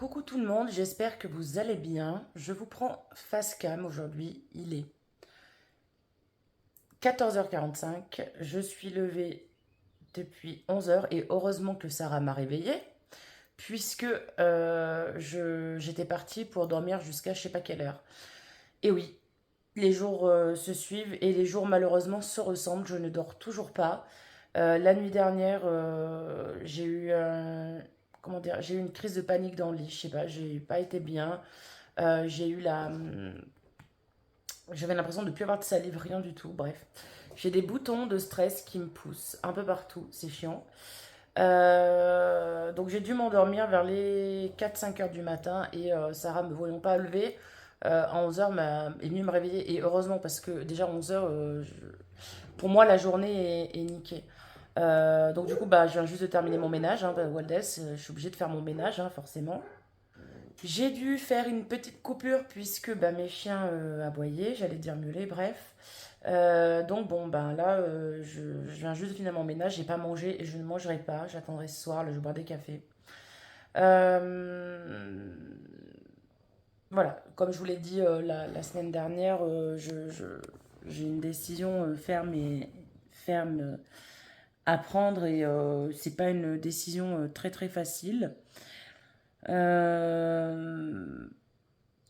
Coucou tout le monde, j'espère que vous allez bien. Je vous prends face cam aujourd'hui. Il est 14h45. Je suis levée depuis 11h et heureusement que Sarah m'a réveillée puisque j'étais partie pour dormir jusqu'à je sais pas quelle heure. Et oui, les jours se suivent et les jours malheureusement se ressemblent. Je ne dors toujours pas. La nuit dernière, j'ai eu comment dire, j'ai eu une crise de panique dans le lit. Je sais pas, j'ai pas été bien. J'ai eu la. J'avais l'impression de ne plus avoir de salive, rien du tout. Bref, j'ai des boutons de stress qui me poussent un peu partout, c'est chiant. Donc j'ai dû m'endormir vers les 4-5 heures du matin et Sarah, me voyant pas lever, à 11 heures est venue me réveiller. Et heureusement, parce que déjà 11 heures, pour moi, la journée est niquée. Donc du coup, bah, je viens juste de terminer mon ménage, hein, Waldes, je suis obligée de faire mon ménage, hein, forcément. J'ai dû faire une petite coupure puisque bah, mes chiens aboyaient, j'allais dire miauler, bref. Donc bon, ben là, je viens juste de finir mon ménage, j'ai pas mangé et je ne mangerai pas. J'attendrai ce soir, là, je bois des cafés. Euh, voilà, comme je vous l'ai dit la semaine dernière, j'ai une décision ferme à prendre et c'est pas une décision très très facile. Euh,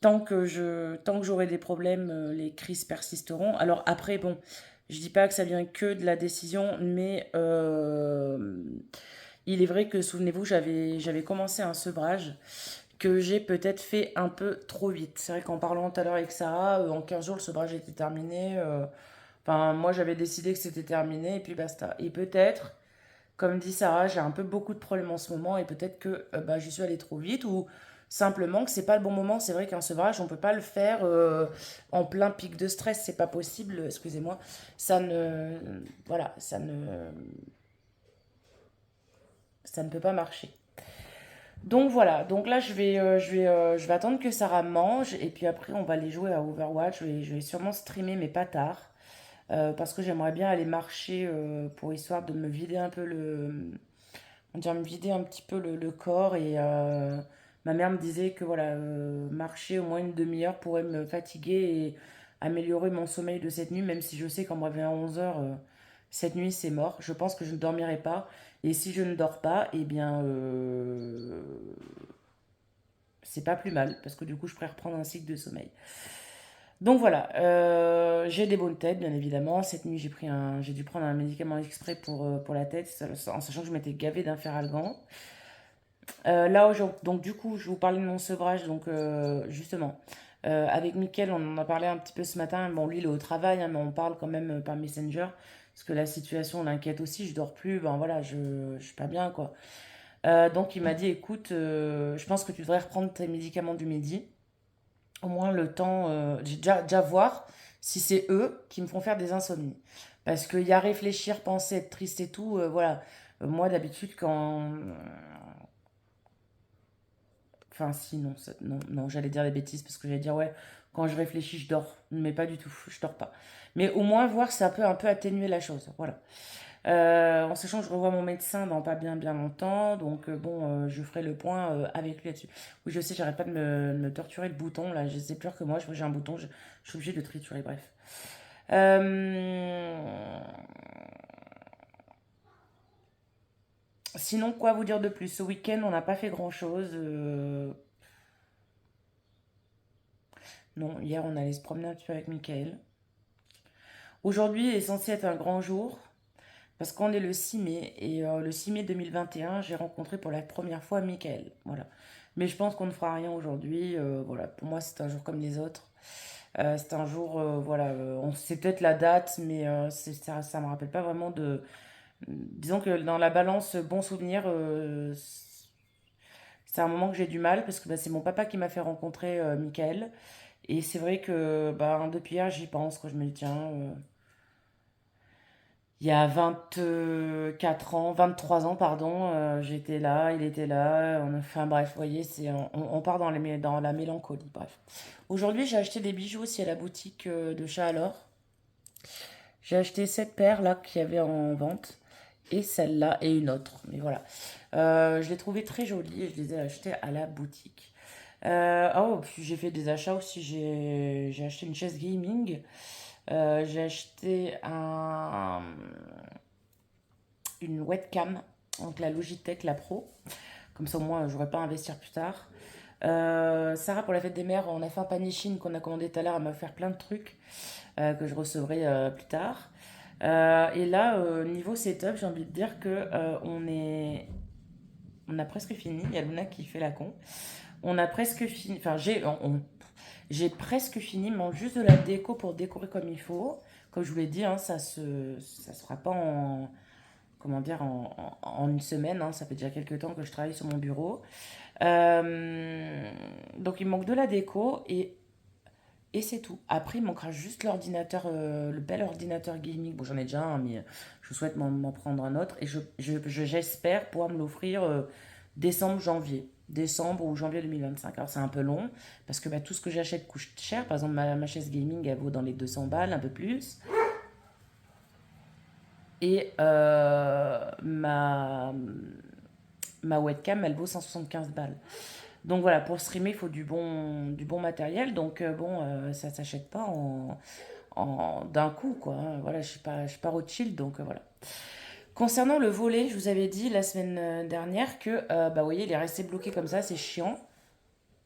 tant que j'aurai des problèmes, les crises persisteront. Alors après, bon, je dis pas que ça vient que de la décision, mais il est vrai que, souvenez-vous, j'avais commencé un sevrage que j'ai peut-être fait un peu trop vite. C'est vrai qu'en parlant tout à l'heure avec Sarah, en 15 jours, le sevrage était terminé. Enfin, moi, j'avais décidé que c'était terminé et puis basta. Et peut-être, comme dit Sarah, j'ai un peu beaucoup de problèmes en ce moment et peut-être que bah, je suis allée trop vite ou simplement que c'est pas le bon moment. C'est vrai qu'un sevrage, on peut pas le faire en plein pic de stress, c'est pas possible, excusez-moi. Ça ne voilà, ça ne peut pas marcher. Donc voilà, donc là je vais attendre que Sarah mange et puis après on va aller jouer à Overwatch. Je vais sûrement streamer mais pas tard. Parce que j'aimerais bien aller marcher pour histoire de me vider un peu on dirait me vider un petit peu le corps et ma mère me disait que voilà, marcher au moins une demi-heure pourrait me fatiguer et améliorer mon sommeil de cette nuit, même si je sais qu'en me réveillant à 11 heures, cette nuit c'est mort. Je pense que je ne dormirai pas. Et si je ne dors pas, eh bien, c'est pas plus mal, parce que du coup je pourrais reprendre un cycle de sommeil. Donc voilà, j'ai des bonnes têtes, bien évidemment. Cette nuit, j'ai dû prendre un médicament exprès pour la tête, en sachant que je m'étais gavée d'un Feralgan. Là, aujourd'hui, donc du coup, je vous parlais de mon sevrage, donc justement, avec Mickaël, on en a parlé un petit peu ce matin. Bon, lui, il est au travail, hein, mais on parle quand même par Messenger, parce que la situation l'inquiète aussi. Je dors plus, ben voilà, je suis pas bien, quoi. Donc il m'a dit, écoute, je pense que tu devrais reprendre tes médicaments du midi, au moins le temps, j'ai déjà voir si c'est eux qui me font faire des insomnies. Parce qu'il y a réfléchir, penser, être triste et tout, voilà. Moi, d'habitude, enfin, si, non, non, non, j'allais dire des bêtises parce que j'allais dire, ouais, quand je réfléchis, je dors. Mais pas du tout, je dors pas. Mais au moins, voir si ça peut un peu atténuer la chose, voilà. En sachant que je revois mon médecin dans pas bien bien longtemps, donc bon, je ferai le point avec lui là-dessus. Oui, je sais, j'arrête pas de me torturer le bouton, là, je sais plus que moi, je vois que j'ai un bouton, je suis obligée de triturer, bref. Euh, Sinon, quoi vous dire de plus? Ce week-end, on n'a pas fait grand-chose. Non, hier, on allait se promener un petit peu avec Michael. Aujourd'hui est censé être un grand jour, parce qu'on est le 6 mai, et le 6 mai 2021, j'ai rencontré pour la première fois Michael. Voilà. Mais je pense qu'on ne fera rien aujourd'hui. Voilà. Pour moi, c'est un jour comme les autres. C'est un jour, voilà, on sait peut-être la date, mais ça me rappelle pas vraiment de. Disons que dans la balance bon souvenir, c'est un moment que j'ai du mal parce que bah, c'est mon papa qui m'a fait rencontrer Michael. Et c'est vrai que bah, depuis hier, j'y pense quand je me dis, tiens, il y a 24 ans, 23 ans, pardon, j'étais là, il était là. Enfin bref, vous voyez, on part dans la mélancolie. Bref. Aujourd'hui, j'ai acheté des bijoux aussi à la boutique de chat alors. J'ai acheté 7 paires là qu'il y avait en vente. et celle-là et une autre. Mais voilà. Je l'ai trouvé très jolie et je les ai achetées à la boutique. Oh, puis j'ai fait des achats aussi. J'ai acheté une chaise gaming. J'ai acheté une webcam, donc la Logitech, la Pro. Comme ça, au moins, je n'aurai pas à investir plus tard. Sarah, pour la fête des mères, on a fait un panier Chine qu'on a commandé tout à l'heure. Elle m'a offert plein de trucs que je recevrai plus tard. Et là, niveau setup, j'ai envie de dire que on a presque fini. Il y a Luna qui fait la con. On a presque fini. Enfin, j'ai presque fini. Il manque juste de la déco pour décorer comme il faut. Comme je vous l'ai dit, hein, ça se fera pas en, comment dire, en une semaine, hein. Ça fait déjà quelques temps que je travaille sur mon bureau. Donc il manque de la déco et c'est tout. Après, il manquera juste l'ordinateur, le bel ordinateur gaming. Bon, j'en ai déjà un, mais je souhaite m'en prendre un autre. Et j'espère pouvoir me l'offrir décembre, janvier. Décembre ou janvier 2025. Alors, c'est un peu long parce que bah, tout ce que j'achète coûte cher. Par exemple, ma chaise gaming, elle vaut dans les 200 balles, un peu plus. Et ma webcam, elle vaut 175 balles. Donc voilà, pour streamer, il faut du bon matériel. Donc bon, ça s'achète pas d'un coup, quoi, hein. Voilà, je suis pas Rothschild, donc voilà. Concernant le volet, je vous avais dit la semaine dernière que, bah, vous voyez, il est resté bloqué comme ça, c'est chiant,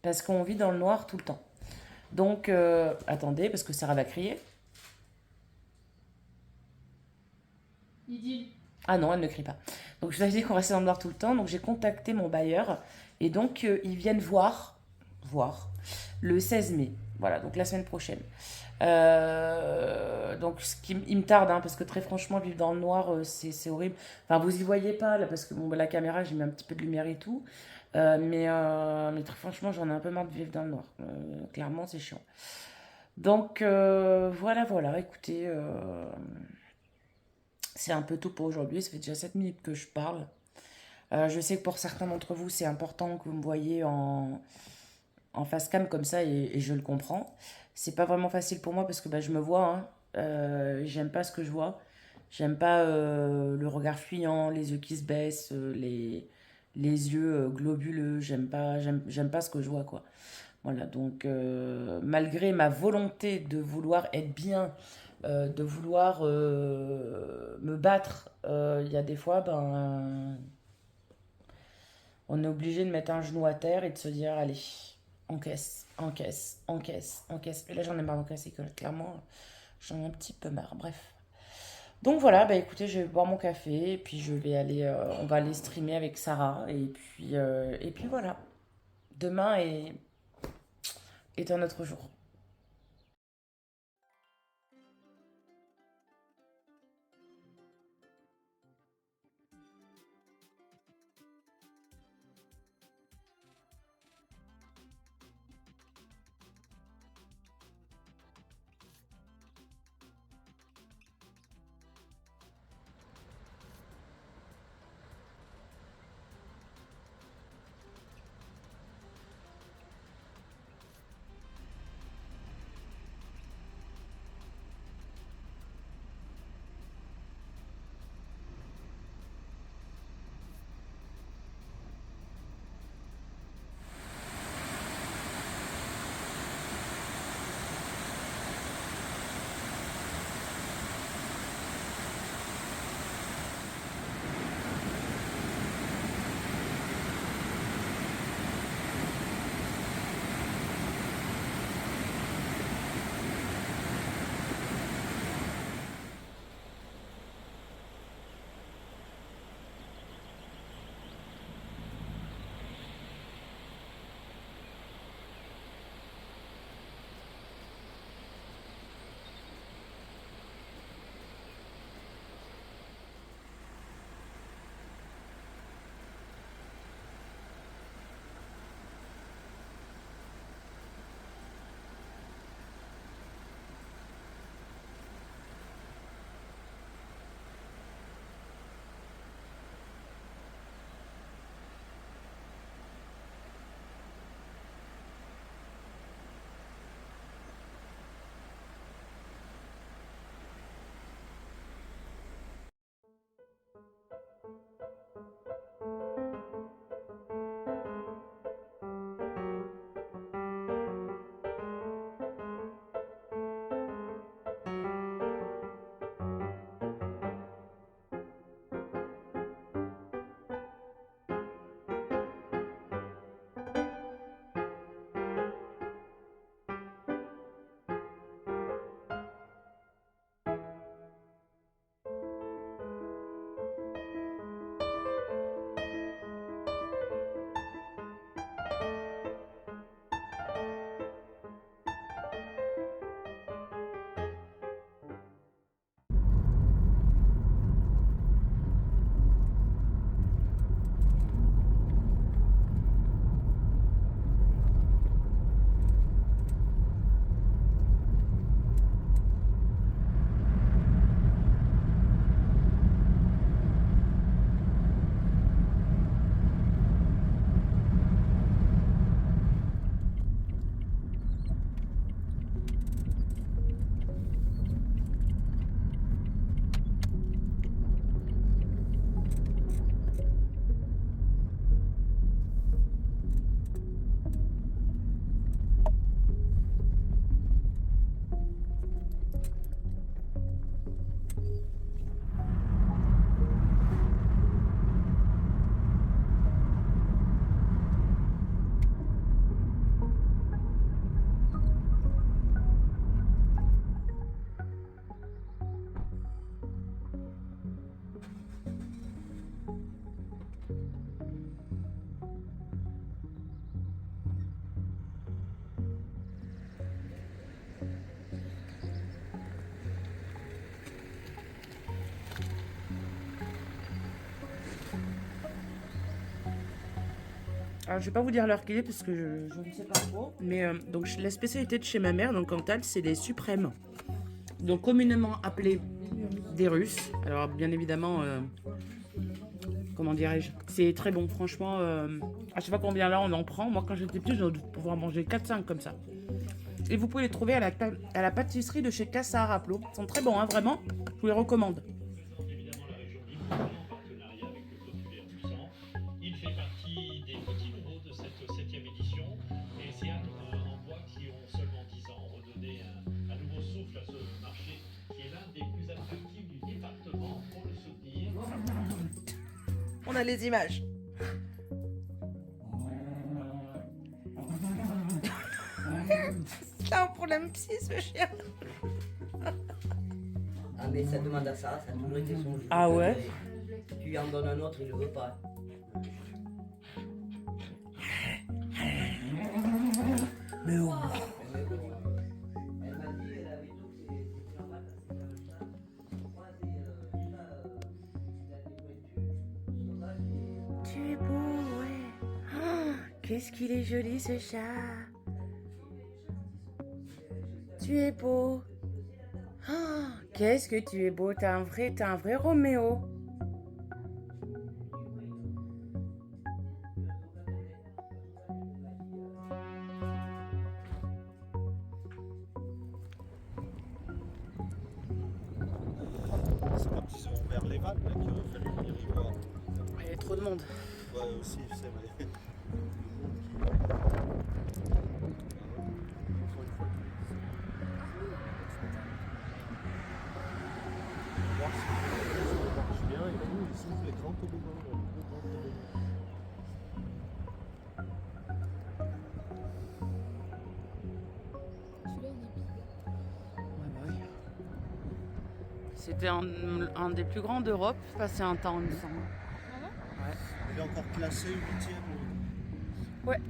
parce qu'on vit dans le noir tout le temps. Donc, attendez, parce que Sarah va crier. Ah non, elle ne crie pas. Donc, je vous avais dit qu'on restait dans le noir tout le temps, donc j'ai contacté mon bailleur, et donc, ils viennent voir, le 16 mai. Voilà, donc la semaine prochaine. Donc il me tarde, hein, parce que très franchement, vivre dans le noir, c'est horrible. Enfin, vous y voyez pas, là, parce que bon, bah, la caméra, j'ai mis un petit peu de lumière et tout. Mais très franchement, j'en ai un peu marre de vivre dans le noir. Clairement, c'est chiant. Donc, voilà, écoutez, c'est un peu tout pour aujourd'hui. Ça fait déjà 7 minutes que je parle. Je sais que pour certains d'entre vous, c'est important que vous me voyez en face cam comme ça et je le comprends. C'est pas vraiment facile pour moi parce que bah, je me vois, hein. J'aime pas ce que je vois. J'aime pas le regard fuyant, les yeux qui se baissent, les yeux globuleux. J'aime pas ce que je vois, quoi. Voilà, donc malgré ma volonté de vouloir être bien, de vouloir me battre, il y a des fois, ben, on est obligé de mettre un genou à terre et de se dire, allez, encaisse, encaisse, encaisse, encaisse. Et là, j'en ai marre d'encaisser, clairement, j'en ai un petit peu marre. Bref. Donc voilà, bah écoutez, je vais boire mon café et puis je vais aller, on va aller streamer avec Sarah et puis voilà. Demain est un autre jour. Alors, je vais pas vous dire l'heure qu'il est parce que je ne sais pas trop. Mais donc, la spécialité de chez ma mère, donc Cantal, c'est les suprêmes. Donc, communément appelés des Russes. Alors, bien évidemment, comment dirais-je, c'est très bon. Franchement, à chaque fois qu'on vient là, on en prend. Moi, quand j'étais petite, j'ai dû pouvoir manger 4-5 comme ça. Et vous pouvez les trouver à la pâtisserie de chez Cassar à Plot. Ils sont très bons, hein, vraiment. Je vous les recommande. Évidemment la région Lille en partenariat avec le Populaire du Sang. Il fait partie des petits nouveaux de cette 7e édition et c'est en bois qui ont seulement 10 ans redonné un nouveau souffle à ce marché qui est l'un des plus attractifs du département pour le soutenir. On a les images. C'est un problème psy, ce chien. Ah mais ça demande à ça a toujours été son jeu. Ah ouais? Tu lui en donnes un autre, il le veut pas. Mais oh. Elle m'a dit, elle avait tout, c'est normal parce que comme ça, moi c'est déjà, il a des pointus, sauvage et... Tu es beau, ouais. Oh, qu'est-ce qu'il est joli, ce chat. Tu es beau. Oh, qu'est-ce que tu es beau. T'as un vrai Roméo. C'est quand ils ont ouvert les vannes là, qu'il aurait fallu venir y voir. Il y a trop de monde. Ouais, aussi, c'est vrai. Voir si ça marche bien et tout, ils ouvrent les grands toboggans, les gros grands toboggans. Ouais, bah oui. C'était un des plus grands d'Europe, passé un temps, il me semble. Ouais. Il est encore classé 8e. Ouais.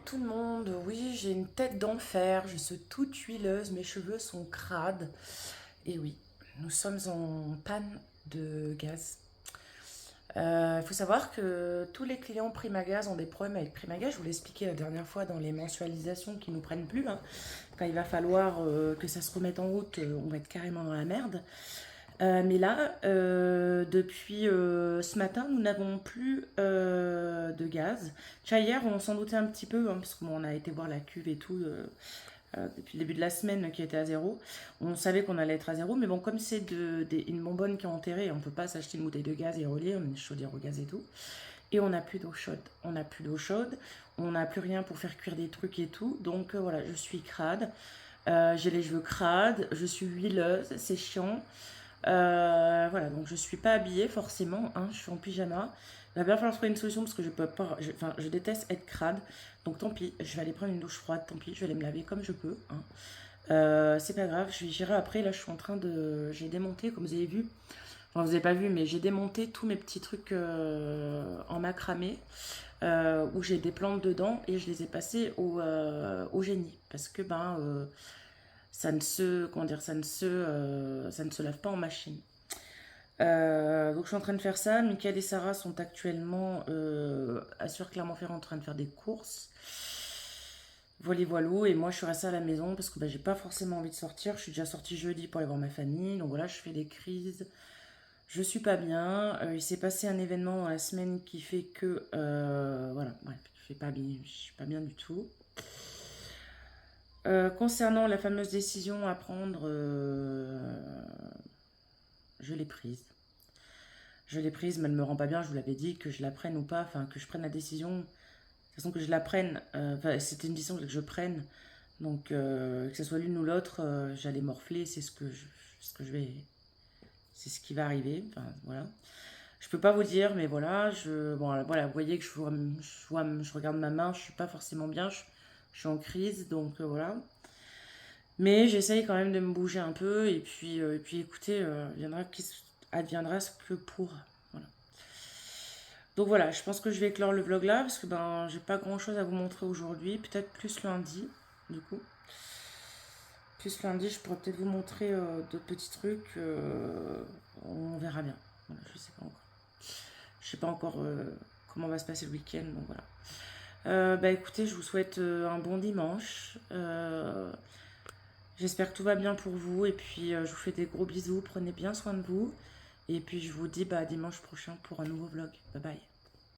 tout le monde. Oui, j'ai une tête d'enfer, je suis toute huileuse, mes cheveux sont crades. Et oui, nous sommes en panne de gaz. Il faut savoir que tous les clients Primagaz ont des problèmes avec Primagaz. Je vous l'ai expliqué la dernière fois dans les mensualisations qui nous prennent plus, hein. Quand il va falloir que ça se remette en route, on va être carrément dans la merde. Mais là, depuis ce matin, nous n'avons plus de gaz. Déjà hier, on s'en doutait un petit peu, hein, parce qu'on a été voir la cuve et tout depuis le début de la semaine qui était à zéro. On savait qu'on allait être à zéro, mais bon, comme c'est une bonbonne qui est enterrée, on ne peut pas s'acheter une bouteille de gaz et relier, on a une chaudière au gaz et tout. Et on n'a plus d'eau chaude. On n'a plus d'eau chaude, on n'a plus rien pour faire cuire des trucs et tout. Donc voilà, je suis crade. J'ai les cheveux crades, je suis huileuse, c'est chiant. Voilà, donc je suis pas habillée forcément, hein, je suis en pyjama. Il va bien falloir trouver une solution parce que je peux pas, je déteste être crade. Donc tant pis, je vais aller prendre une douche froide, tant pis, je vais aller me laver comme je peux, hein. C'est pas grave, j'irai après. Là, je suis en train de, j'ai démonté, comme vous avez vu. Enfin, vous avez pas vu, mais j'ai démonté tous mes petits trucs en macramé où j'ai des plantes dedans et je les ai passées au génie parce que ça ne se, comment dire, ça ne se lave pas en machine. Donc je suis en train de faire ça. Mickaël et Sarah sont actuellement sur Clermont-Ferrand en train de faire des courses. Voilou, et moi je suis restée à la maison parce que j'ai pas forcément envie de sortir. Je suis déjà sortie jeudi pour aller voir ma famille. Donc voilà, je fais des crises. Je suis pas bien. Il s'est passé un événement dans la semaine qui fait que voilà, bref, je suis pas bien du tout. Concernant la fameuse décision à prendre, je l'ai prise. Je l'ai prise, mais elle me rend pas bien. Je vous l'avais dit, que je la prenne ou pas, enfin que je prenne la décision. De toute façon, que je la prenne, c'était une décision que je prenne. Donc que ce soit l'une ou l'autre, j'allais morfler. C'est ce que je vais, c'est ce qui va arriver. Enfin voilà. Je peux pas vous dire, mais voilà. Bon, voilà, vous voyez que je regarde ma main. Je suis pas forcément bien. Je suis en crise, donc voilà. Mais j'essaye quand même de me bouger un peu. Et puis écoutez, adviendra ce que pour. Voilà. Donc voilà, je pense que je vais clore le vlog là. Parce que j'ai pas grand chose à vous montrer aujourd'hui. Peut-être plus lundi, du coup. Plus lundi, je pourrais peut-être vous montrer d'autres petits trucs. On verra bien. Voilà, je sais pas encore. Je sais pas encore comment va se passer le week-end. Donc voilà. Écoutez, je vous souhaite un bon dimanche. J'espère que tout va bien pour vous. Et puis, je vous fais des gros bisous. Prenez bien soin de vous. Et puis, je vous dis dimanche prochain pour un nouveau vlog. Bye bye.